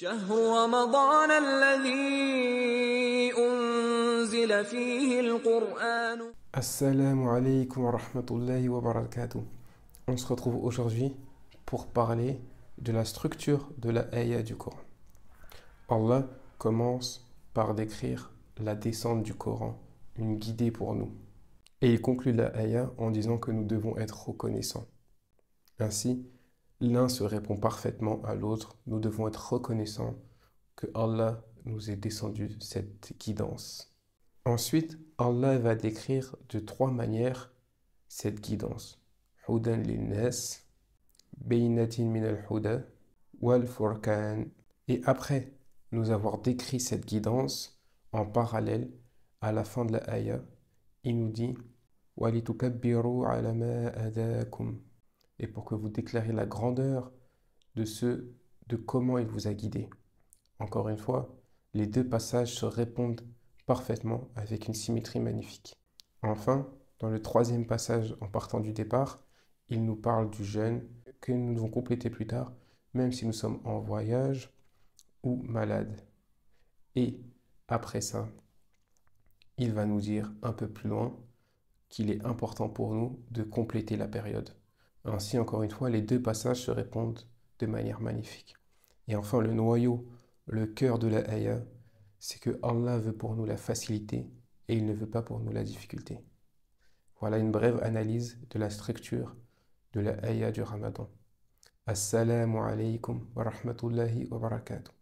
شهر رمضان الذي أنزل فيه القرآن. Assalamu alaikum wa rahmatullahi wa barakatuh. On se retrouve aujourd'hui pour parler de la structure de la ayah du Coran. Allah commence par décrire la descente du Coran, une guidée pour nous. Et il conclut la ayah en disant que nous devons être reconnaissants. Ainsi, l'un se répond parfaitement à l'autre. Nous devons être reconnaissants que Allah nous ait descendu cette guidance. Ensuite, Allah va décrire de trois manières cette guidance. Hudan lin-nas, baynatin min al-huda, wal furqan. Et après nous avoir décrit cette guidance, en parallèle, à la fin de la ayah, il nous dit walitukabbiru ala ma hadakum. Et pour que vous déclariez la grandeur de comment il vous a guidé. Encore une fois, les deux passages se répondent parfaitement avec une symétrie magnifique. Enfin, dans le troisième passage en partant du départ, il nous parle du jeûne que nous devons compléter plus tard, même si nous sommes en voyage ou malades. Et après ça, il va nous dire un peu plus loin qu'il est important pour nous de compléter la période. Ainsi, encore une fois, les deux passages se répondent de manière magnifique. Et enfin, le noyau, le cœur de la ayah, c'est que Allah veut pour nous la facilité et il ne veut pas pour nous la difficulté. Voilà une brève analyse de la structure de la ayah du Ramadan. Assalamu alaikum wa rahmatullahi wa barakatuh.